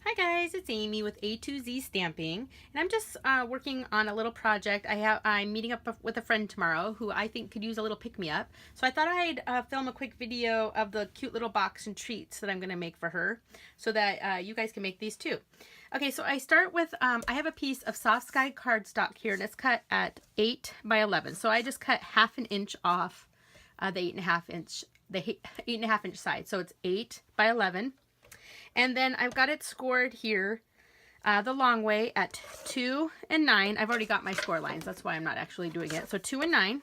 Hi guys, it's Amy with A2Z Stamping, and I'm just working on a little project. I'm meeting up with a friend tomorrow who I think could use a little pick-me-up. So I thought I'd film a quick video of the cute little box and treats that I'm going to make for her so that you guys can make these too. Okay, so I start with, I have a piece of soft sky cardstock here, and it's cut at 8 by 11. So I just cut half an inch off the 8.5 inch side. So it's 8 by 11. And then I've got it scored here the long way at 2 and 9. I've already got my score lines. That's why I'm not actually doing it. So 2 and 9.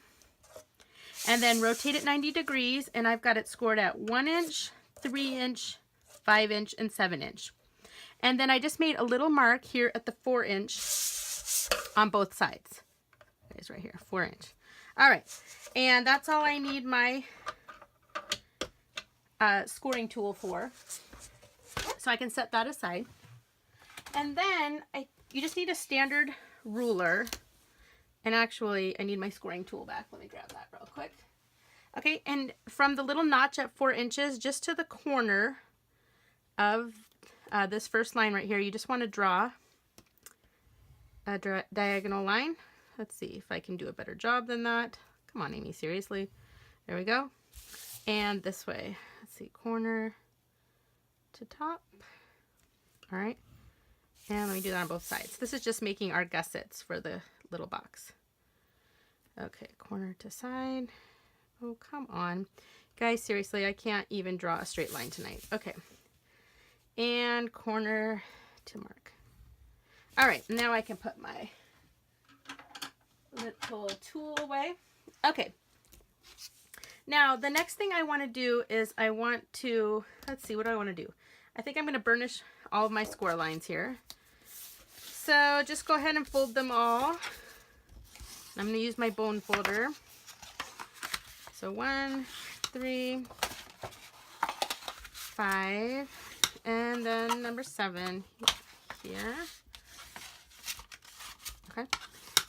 And then rotate it 90 degrees. And I've got it scored at 1 inch, 3 inch, 5 inch, and 7 inch. And then I just made a little mark here at the 4 inch on both sides. It's right here, 4 inch. All right. And that's all I need my scoring tool for. So I can set that aside. And then you just need a standard ruler. And actually, I need my scoring tool back. Let me grab that real quick. Okay, and from the little notch at 4 inches, just to the corner of this first line right here, you just want to draw a diagonal line. Let's see if I can do a better job than that. Come on, Amy, seriously. There we go. And this way. Let's see, corner to top. All right, and let me do that on both sides. This is just making our gussets for the little box. Okay, corner to side. Oh, come on. Guys, seriously, I can't even draw a straight line tonight. Okay, and corner to mark. All right, now I can put my little tool away. Okay, now the next thing I want to do is I want to, let's see, what do I want to do? I think I'm going to burnish all of my score lines here. So just go ahead and fold them all. I'm going to use my bone folder. So 1, 3, 5, and then number 7 here. Okay,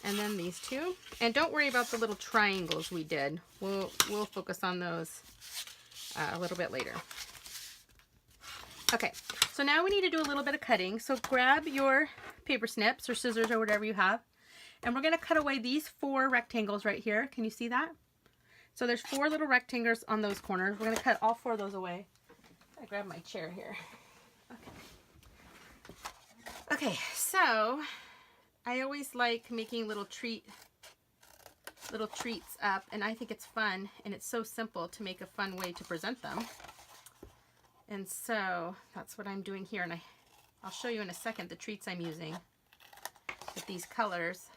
and then these two. And don't worry about the little triangles we did. We'll focus on those a little bit later. Okay, so now we need to do a little bit of cutting. So grab your paper snips or scissors or whatever you have. And we're going to cut away these 4 rectangles right here. Can you see that? So there's 4 little rectangles on those corners. We're going to cut all 4 of those away. I grab my chair here. Okay. Okay, so I always like making little treats up, and I think it's fun, and it's so simple to make a fun way to present them. And so that's what I'm doing here, and I'll show you in a second the treats I'm using. But these colors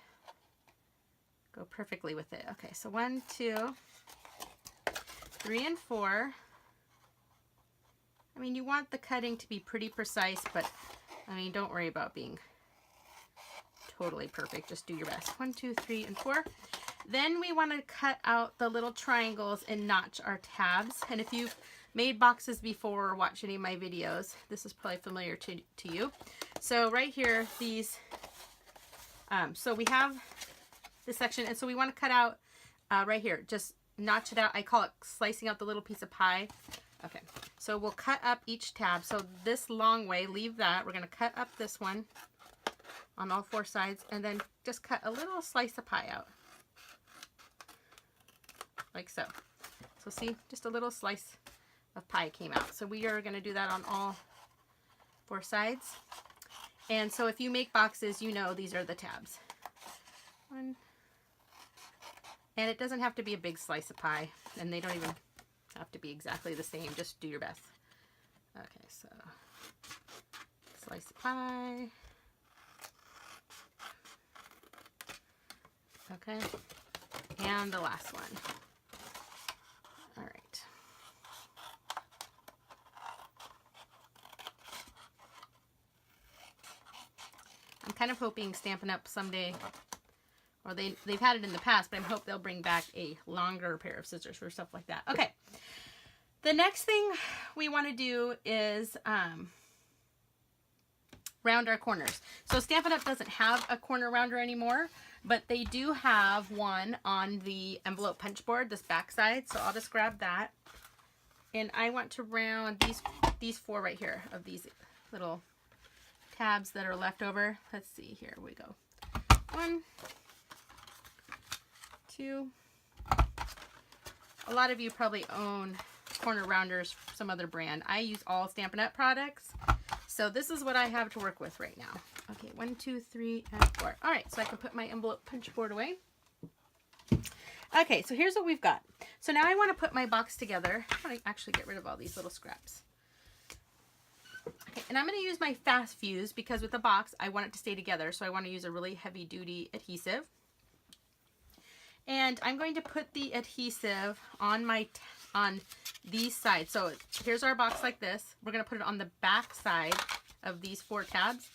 go perfectly with it. Okay, so 1, 2, 3, and 4. I mean, you want the cutting to be pretty precise, but I mean, don't worry about being totally perfect. Just do your best. 1, 2, 3, and 4. Then we want to cut out the little triangles and notch our tabs. And if you've made boxes before or watched any of my videos, this is probably familiar to you. So right here, these, so we have this section, and so we want to cut out right here, just notch it out. I call it slicing out the little piece of pie. Okay, so we'll cut up each tab. So this long way, leave that. We're going to cut up this one on all 4 sides, and then just cut a little slice of pie out. Like so. So see, just a little slice of pie came out. So we are going to do that on all 4 sides. And so if you make boxes, you know these are the tabs. 1. And it doesn't have to be a big slice of pie, and they don't even have to be exactly the same. Just do your best. Okay, so slice of pie. Okay, and the last one. All right. I'm kind of hoping Stampin' Up! Someday, or they've had it in the past, but I hope they'll bring back a longer pair of scissors for stuff like that. Okay, the next thing we want to do is round our corners. So Stampin' Up! Doesn't have a corner rounder anymore, but they do have one on the envelope punch board, this back side. So I'll just grab that. And I want to round these 4 right here of these little tabs that are left over. Let's see, here we go. 1, 2. A lot of you probably own corner rounders, some other brand. I use all Stampin' Up! Products. So this is what I have to work with right now. Okay, 1, 2, 3, and 4. All right, so I can put my envelope punch board away. Okay, so here's what we've got. So now I want to put my box together. I want to actually get rid of all these little scraps. Okay, and I'm going to use my fast fuse because with the box, I want it to stay together. So I want to use a really heavy duty adhesive. And I'm going to put the adhesive on these sides. So here's our box like this. We're going to put it on the back side of these 4 tabs.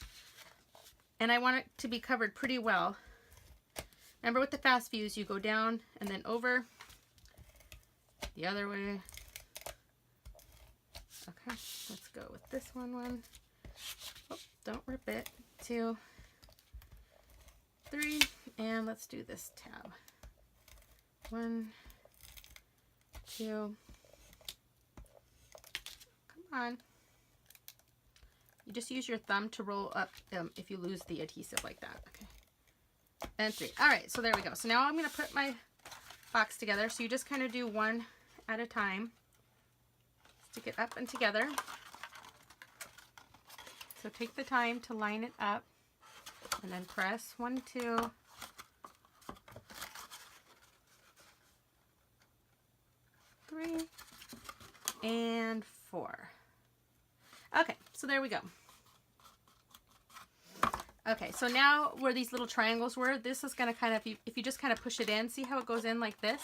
And I want it to be covered pretty well. Remember with the fast fuse, you go down and then over the other way. Okay, let's go with this one. Oh, don't rip it. 2, 3, and let's do this tab. 1, 2. Come on. You just use your thumb to roll up if you lose the adhesive like that. Okay. And 3. All right, so there we go. So now I'm going to put my box together. So you just kind of do one at a time. Stick it up and together. So take the time to line it up and then press 1, 2. 3 and 4. Okay, so there we go. Okay, so now where these little triangles were, this is going to kind of, if you just kind of push it in, see how it goes in like this?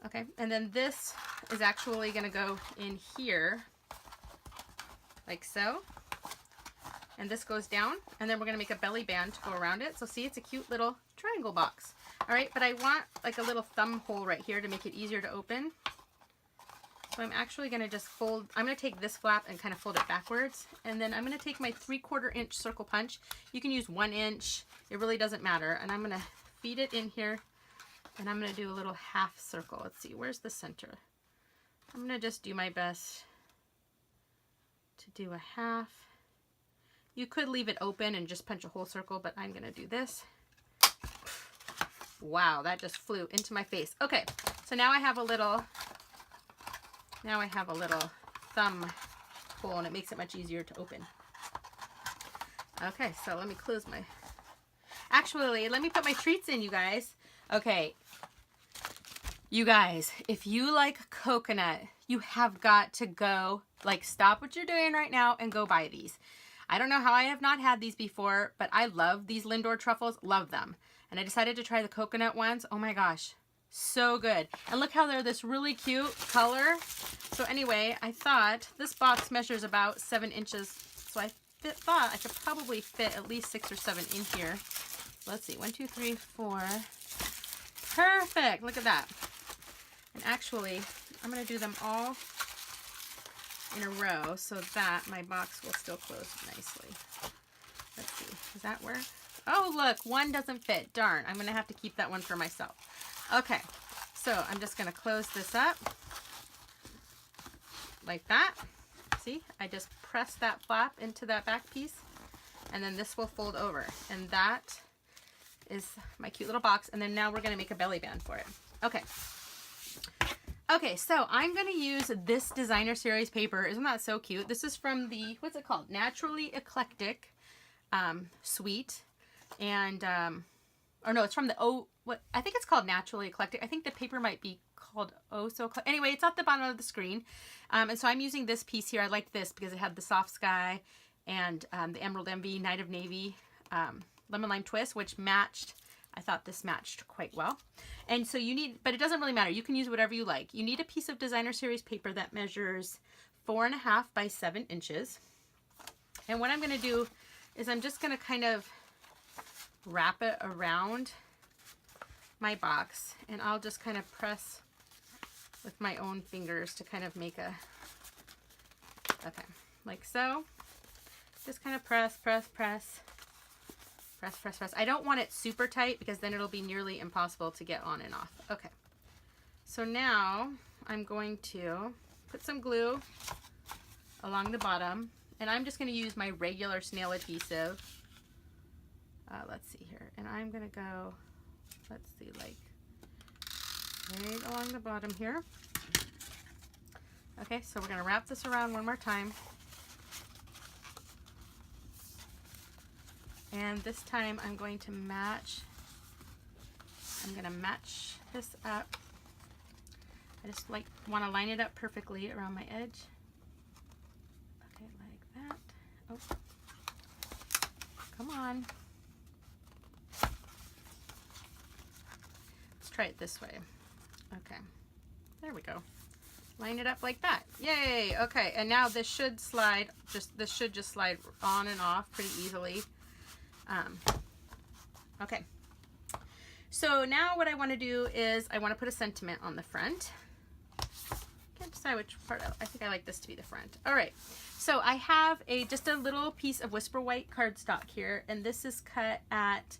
Okay, and then this is actually going to go in here, like so. And this goes down, and then we're going to make a belly band to go around it. So see, it's a cute little triangle box. All right, but I want like a little thumb hole right here to make it easier to open. So I'm actually going to just fold, I'm going to take this flap and kind of fold it backwards. And then I'm going to take my 3/4 inch circle punch. You can use 1 inch. It really doesn't matter. And I'm going to feed it in here. And I'm going to do a little half circle. Let's see, where's the center? I'm going to just do my best to do a half. You could leave it open and just punch a whole circle, but I'm going to do this. Wow, that just flew into my face. Okay, so now I have a little thumb hole, and it makes it much easier to open. Okay, so let me close my... Actually, let me put my treats in, you guys. Okay, you guys, if you like coconut, you have got to go, like, stop what you're doing right now and go buy these. I don't know how I have not had these before, but I love these Lindor truffles, love them. And I decided to try the coconut ones. Oh my gosh, so good. And look how they're this really cute color. So anyway, I thought this box measures about 7 inches. So I thought I could probably fit at least 6 or 7 in here. Let's see, 1, 2, 3, 4. Perfect, look at that. And actually, I'm gonna do them all in a row so that my box will still close nicely. Let's see, does that work? Oh look, one doesn't fit, darn. I'm gonna have to keep that one for myself. Okay, so I'm just gonna close this up like that. See, I just press that flap into that back piece, and then this will fold over, and that is my cute little box. And then now we're gonna make a belly band for it. Okay, so I'm gonna use this designer series paper. Isn't that so cute? This is from the, what's it called? Naturally Eclectic suite. And or no, it's from the I think it's called Naturally Eclectic. I think the paper might be called Oh So Eclectic. Anyway, it's at the bottom of the screen. And so I'm using this piece here. I like this because it had the soft sky and the Emerald Envy, Night of Navy, Lemon Lime Twist, which matched. I thought this matched quite well. And so you need, but it doesn't really matter. You can use whatever you like. You need a piece of designer series paper that measures 4.5 by 7 inches. And what I'm going to do is I'm just going to kind of wrap it around my box, and I'll just kind of press with my own fingers to kind of make a, okay, like so. Just kind of press, press, press. Press, press, press. I don't want it super tight because then it'll be nearly impossible to get on and off. Okay, so now I'm going to put some glue along the bottom, And I'm just going to use my regular snail adhesive. Let's see here. And I'm going to go, let's see, like right along the bottom here. Okay, so we're going to wrap this around one more time. And this time I'm going to match this up. I just like want to line it up perfectly around my edge. Okay, like that. Oh, come on. Let's try it this way. Okay, there we go. Line it up like that. Yay! Okay, and now this should slide. This should just slide on and off pretty easily. Okay. So now what I want to do is I want to put a sentiment on the front. Can't decide which part. I think I like this to be the front. All right. So I have just a little piece of Whisper White cardstock here, and this is cut at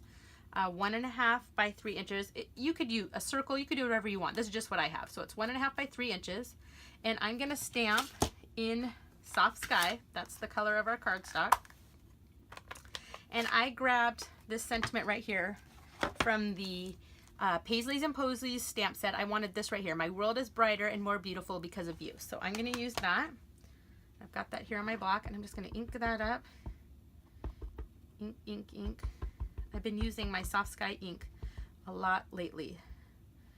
1.5 by 3 inches. You could use a circle. You could do whatever you want. This is just what I have. So it's 1.5 by 3 inches, and I'm gonna stamp in Soft Sky. That's the color of our cardstock. And I grabbed this sentiment right here from the Paisleys and Posleys stamp set. I wanted this right here. My world is brighter and more beautiful because of you. So I'm going to use that. I've got that here on my block, and I'm just going to ink that up. Ink, ink, ink. I've been using my Soft Sky ink a lot lately.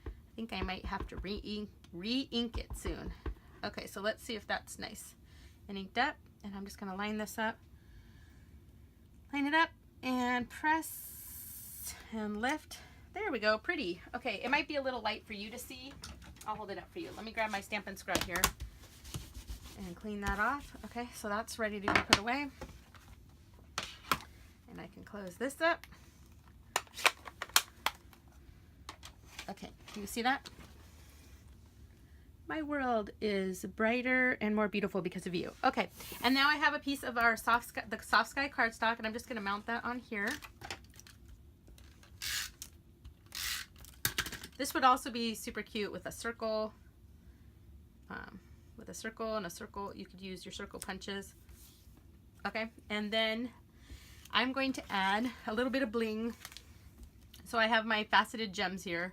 I think I might have to re-ink it soon. Okay, so let's see if that's nice and inked up. And I'm just going to line this up. Line it up and press and lift. There we go, pretty. Okay, it might be a little light for you to see. I'll hold it up for you. Let me grab my Stampin' Scrub here and clean that off. Okay, so that's ready to be put away. And I can close this up. Okay, can you see that? My world is brighter and more beautiful because of you. Okay, and now I have a piece of our the Soft Sky cardstock, and I'm just going to mount that on here. This would also be super cute with a circle, and a circle. You could use your circle punches. Okay, and then I'm going to add a little bit of bling. So I have my faceted gems here.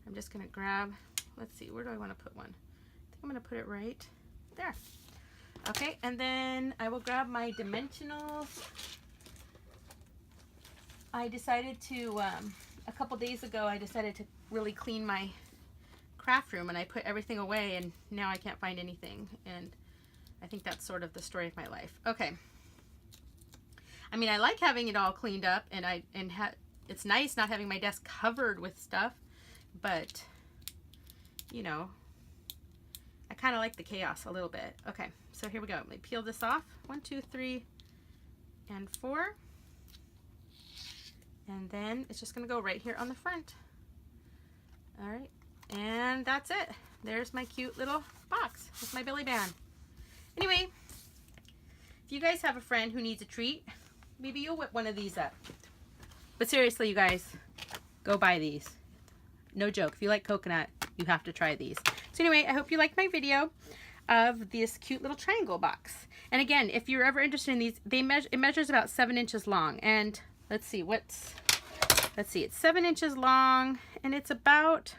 I'm just going to grab, let's see, where do I want to put one? I'm going to put it right there. Okay, and then I will grab my dimensionals. I decided to, a couple days ago, I decided to really clean my craft room, and I put everything away, and now I can't find anything. And I think that's sort of the story of my life. Okay. I mean, I like having it all cleaned up, and it's nice not having my desk covered with stuff, but, you know, I kind of like the chaos a little bit. Okay, so here we go. Let me peel this off. 1, 2, 3, and 4. And then it's just going to go right here on the front. All right, and that's it. There's my cute little box with my Billy Band. Anyway, if you guys have a friend who needs a treat, maybe you'll whip one of these up. But seriously, you guys, go buy these. No joke. If you like coconut, you have to try these. So anyway, I hope you liked my video of this cute little triangle box. And again, if you're ever interested in these, it measures about 7 inches long. And let's see, it's 7 inches long, and it's about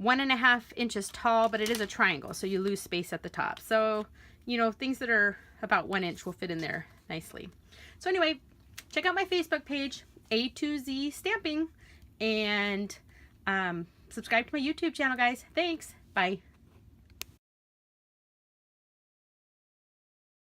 1.5 inches tall, but it is a triangle, so you lose space at the top. So, you know, things that are about 1 inch will fit in there nicely. So anyway, check out my Facebook page, A2Z Stamping, and subscribe to my YouTube channel, guys. Thanks. Bye.